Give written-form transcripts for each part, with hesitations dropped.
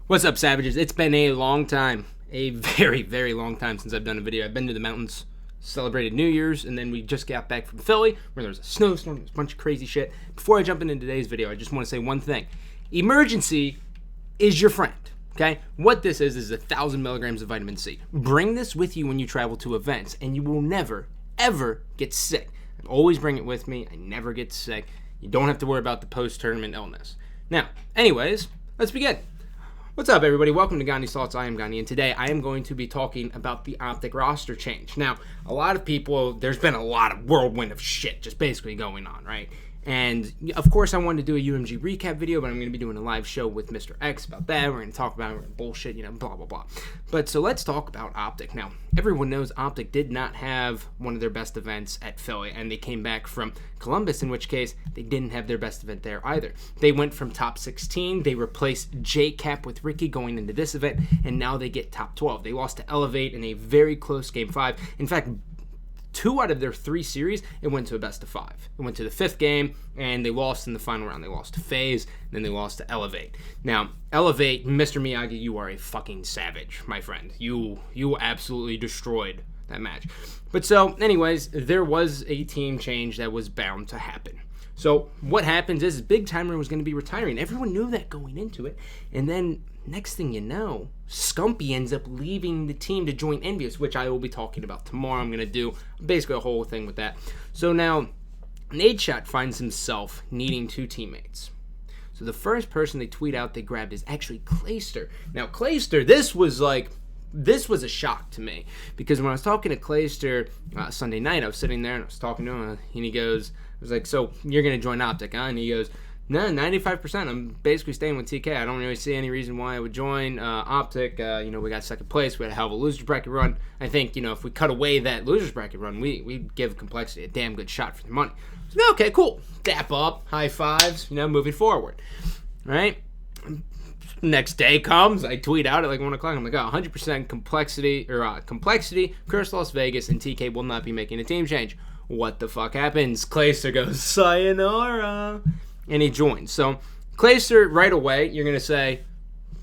What's up, savages? It's been a long time, a very, very long time since I've done a video. I've been to the mountains, celebrated New Year's, and then we just got back from Philly, where there was a snowstorm, there's a bunch of crazy shit. Before I jump into today's video, I just want to say one thing. Emergency is your friend, okay? What this is 1,000 milligrams of vitamin C. Bring this with you when you travel to events, and you will never, ever get sick. I always bring it with me. I never get sick. You don't have to worry about the post-tournament illness. Now, anyways, let's begin. What's up, everybody? Welcome to Gandhi's Thoughts. I am Gandhi, and today I am going to be talking about the Optic roster change. Now, a lot of people, there's been a lot of whirlwind of shit just basically going on, right? And, of course, I wanted to do a UMG recap video, but I'm going to be doing a live show with Mr. X about that. We're going to talk about bullshit, blah, blah, blah. But, so let's talk about Optic. Now, everyone knows Optic did not have one of their best events at Philly, and they came back from Columbus, in which case they didn't have their best event there either. They went from top 16, they replaced J-Cap with Ricky going into this event, and now they get top 12. They lost to Elevate in a very close Game 5. In fact, 2 out of their 3 series, it went to a best of 5. It went to the 5th game, and they lost in the final round. They lost to FaZe, and then they lost to Elevate. Now, Elevate, Mr. Miyagi, you are a fucking savage, my friend. You absolutely destroyed that match. But so, anyways, there was a team change that was bound to happen. So, what happens is Big Timer was going to be retiring. Everyone knew that going into it. And then, next thing you know, Scumpy ends up leaving the team to join Envious, which I will be talking about tomorrow. I'm going to do basically a whole thing with that. So now, Nadeshot finds himself needing 2 teammates. So the first person they tweet out they grabbed is actually Clayster. Now, Clayster, this was a shock to me, because when I was talking to Clayster Sunday night, I was sitting there and I was talking to him, and he goes, I was like, so you're going to join Optic, huh? And he goes, no, 95%. I'm basically staying with TK. I don't really see any reason why I would join Optic. We got second place. We had a hell of a losers bracket run. I think, if we cut away that losers bracket run, we'd give Complexity a damn good shot for the money. So, okay, cool. Dap up, high fives, moving forward. All right? Next day comes, I tweet out at like 1 o'clock. I'm like, 100% Complexity, Curse Las Vegas, and TK will not be making a team change. What the fuck happens? Clayster goes, sayonara. And he joins. So, Clayster, right away, you're going to say,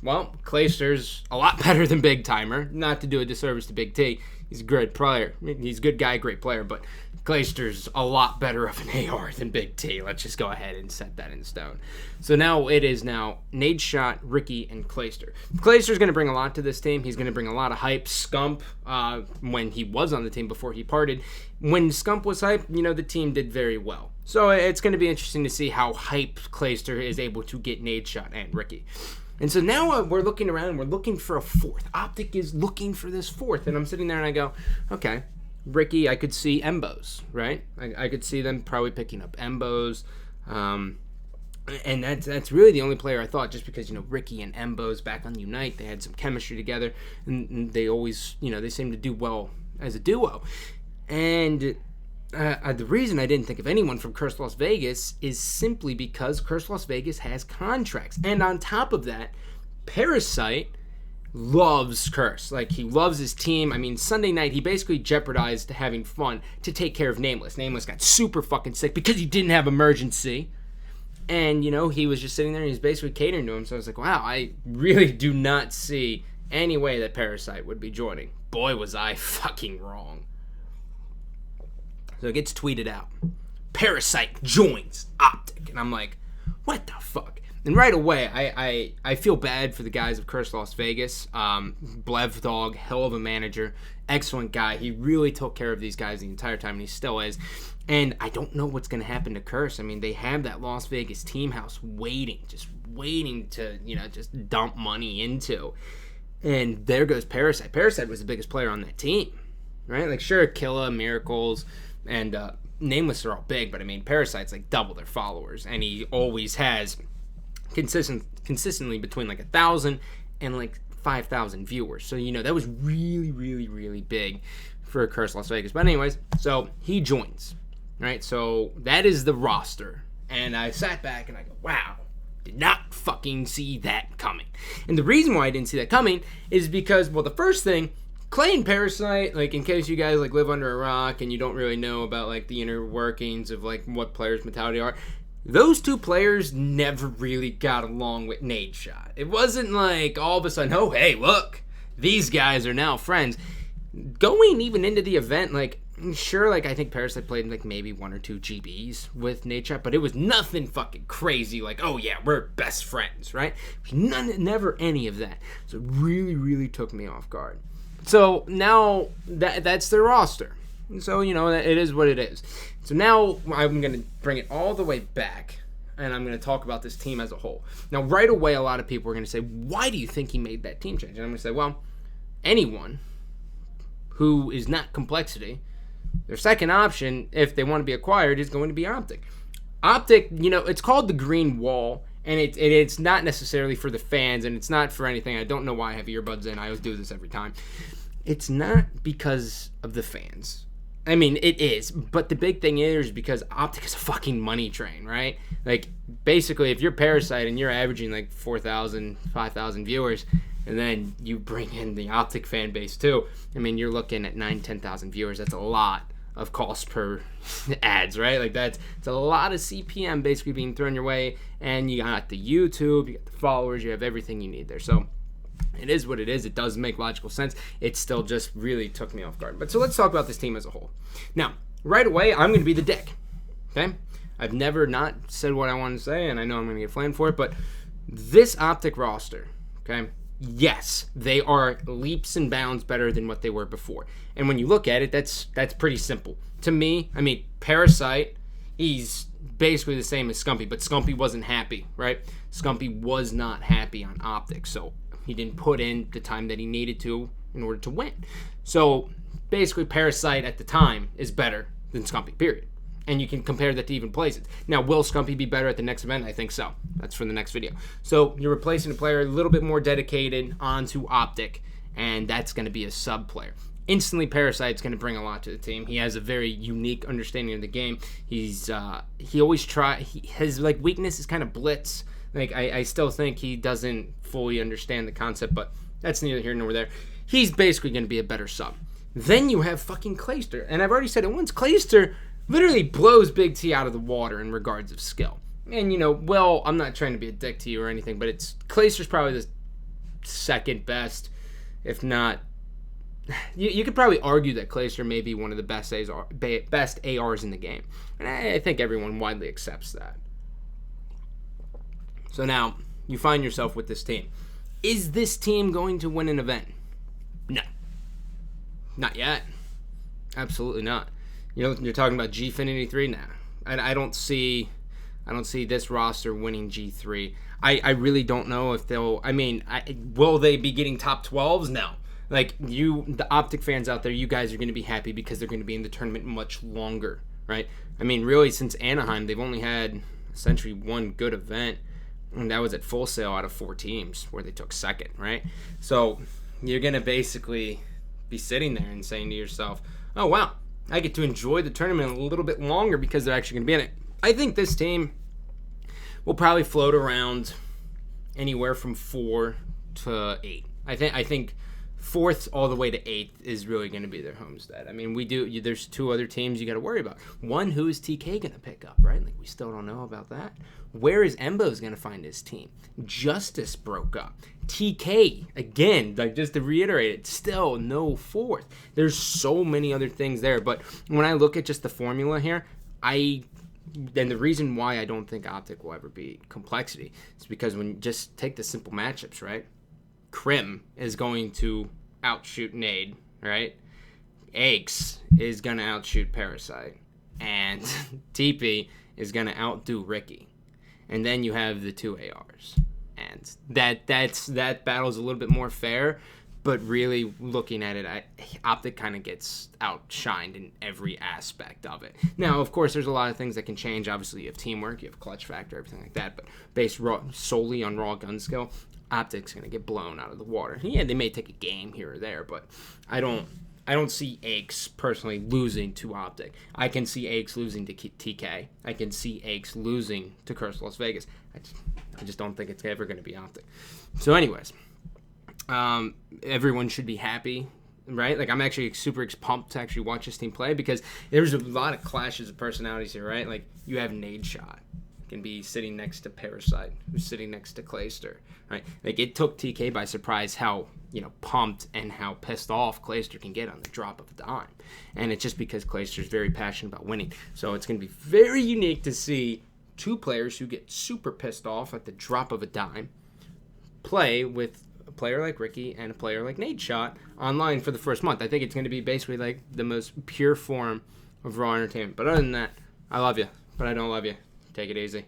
well, Clayster's a lot better than Big Timer. Not to do a disservice to Big T. He's a great player. He's a good guy, great player. But Clayster's a lot better of an AR than Big T. Let's just go ahead and set that in stone. So now it is Nadeshot, Ricky, and Clayster. Clayster's going to bring a lot to this team. He's going to bring a lot of hype. Scump, when he was on the team before he parted, when Scump was hype, the team did very well. So it's going to be interesting to see how hype Clayster is able to get Nadeshot and Ricky. And so now we're looking around and we're looking for a 4th. Optic is looking for this 4th. And I'm sitting there and I go, okay, Ricky, I could see Embos, right? I could see them probably picking up Embos. And that's really the only player I thought, just because, Ricky and Embos back on Unite, they had some chemistry together. And they always, they seem to do well as a duo. And the reason I didn't think of anyone from Curse Las Vegas is simply because Curse Las Vegas has contracts. And on top of that, Parasite loves Curse. Like, he loves his team. I mean, Sunday night, he basically jeopardized having fun to take care of Nameless. Nameless got super fucking sick because he didn't have emergency. And, he was just sitting there and he's basically catering to him. So I was like, wow, I really do not see any way that Parasite would be joining. Boy, was I fucking wrong. So it gets tweeted out. Parasite joins Optic. And I'm like, what the fuck? And right away, I feel bad for the guys of Curse Las Vegas. Blev Dog, hell of a manager. Excellent guy. He really took care of these guys the entire time, and he still is. And I don't know what's going to happen to Curse. I mean, they have that Las Vegas team house waiting to, just dump money into. And there goes Parasite. Parasite was the biggest player on that team, right? Like, sure, Killa, Miracles, and Nameless are all big, but I mean, Parasite's like double their followers, and he always has consistently between like 1,000 and like 5,000 viewers. So that was really, really, really big for Curse Las Vegas. But anyways, so he joins, right? So that is the roster, and I sat back and I go, wow, did not fucking see that coming. And the reason why I didn't see that coming is because, well, the first thing, Clay and Parasite, like, in case you guys, like, live under a rock and you don't really know about, like, the inner workings of, like, what players' mentality are, those two players never really got along with Nadeshot. It wasn't like all of a sudden, oh, hey, look, these guys are now friends. Going even into the event, like, sure, like, I think Parasite played, like, maybe 1 or 2 GBs with Nadeshot, but it was nothing fucking crazy, like, oh, yeah, we're best friends, right? Never any of that. So it really, really took me off guard. So now that's their roster. So, you know, it is what it is. So now I'm going to bring it all the way back, and I'm going to talk about this team as a whole. Now, right away, a lot of people are going to say, why do you think he made that team change? And I'm going to say, well, anyone who is not Complexity, their second option, if they want to be acquired, is going to be Optic. Optic, you know, it's called the Green Wall, and it's not necessarily for the fans, and it's not for anything. I don't know why I have earbuds in. I always do this every time. It's not because of the fans. I mean, it is, but the big thing is because Optic is a fucking money train, right? Like, basically, if you're Parasite and you're averaging like 4,000, 5,000 viewers, and then you bring in the Optic fan base too, I mean, you're looking at 9,000, 10,000 viewers. That's a lot of cost per ads, right? Like, it's a lot of CPM basically being thrown your way, and you got the YouTube, you got the followers, you have everything you need there. So it is what it is. It does make logical sense. It still just really took me off guard. But so let's talk about this team as a whole. Now, right away, I'm going to be the dick. Okay? I've never not said what I wanted to say, and I know I'm going to get flamed for it, but this Optic roster, okay, yes, they are leaps and bounds better than what they were before. And when you look at it, that's pretty simple. To me, I mean, Parasite, he's basically the same as Scumpy, but Scumpy wasn't happy, right? Scumpy was not happy on Optic, so he didn't put in the time that he needed to in order to win. So basically, Parasite at the time is better than Scumpy, period. And you can compare that to even places. Now, will Scumpy be better at the next event? I think so. That's for the next video. So you're replacing a player a little bit more dedicated onto Optic, and that's going to be a sub player. Instantly, Parasite's going to bring a lot to the team. He has a very unique understanding of the game. His like weakness is kind of blitz. Like, I still think he doesn't fully understand the concept, but that's neither here nor there. He's basically going to be a better sub. Then you have fucking Clayster. And I've already said it once, Clayster literally blows Big T out of the water in regards of skill. And, you know, well, I'm not trying to be a dick to you or anything, but Clayster's probably the second best, if not... You could probably argue that Clayster may be one of the best ARs in the game. And I think everyone widely accepts that. So now, you find yourself with this team. Is this team going to win an event? No. Not yet. Absolutely not. You know, you're talking about Gfinity 3 now. I don't see this roster winning G3. I really don't know if they'll... I mean, will they be getting top 12s? No. Like, the Optic fans out there, you guys are going to be happy because they're going to be in the tournament much longer, right? I mean, really, since Anaheim, they've only had essentially one good event. And that was at Full Sail out of 4 teams where they took second, right? So you're going to basically be sitting there and saying to yourself, oh, wow, I get to enjoy the tournament a little bit longer because they're actually going to be in it. I think this team will probably float around anywhere from 4 to 8. I think 4th all the way to 8th is really going to be their homestead. I mean, there's 2 other teams you got to worry about. One, who is TK going to pick up, right? Like, we still don't know about that. Where is Embo's going to find his team? Justice broke up. TK, again, like, just to reiterate it, still no 4th. There's so many other things there. But when I look at just the formula here, then the reason why I don't think Optic will ever beat Complexity is because when you just take the simple matchups, right? Krim is going to outshoot Nade, right? Aches is going to outshoot Parasite. And TP is going to outdo Ricky. And then you have the 2 ARs. And that battle's a little bit more fair, but really looking at it, Optic kind of gets outshined in every aspect of it. Now, of course, there's a lot of things that can change. Obviously, you have teamwork, you have clutch factor, everything like that, but based solely on raw gun skill, Optic's going to get blown out of the water. Yeah, they may take a game here or there, but I don't see Aches personally losing to Optic. I can see Aches losing to TK. I can see Aches losing to Curse Las Vegas. I just don't think it's ever going to be Optic. So anyways, everyone should be happy, right? Like, I'm actually super pumped to actually watch this team play because there's a lot of clashes of personalities here, right? Like, you have Nadeshot. can be sitting next to Parasite, who's sitting next to Clayster, right? Like, it took TK by surprise how, pumped and how pissed off Clayster can get on the drop of a dime. And it's just because Clayster's very passionate about winning. So it's going to be very unique to see two players who get super pissed off at the drop of a dime play with a player like Ricky and a player like Nate Shot online for the first month. I think it's going to be basically like the most pure form of Raw entertainment. But other than that, I love you, but I don't love you. Take it easy.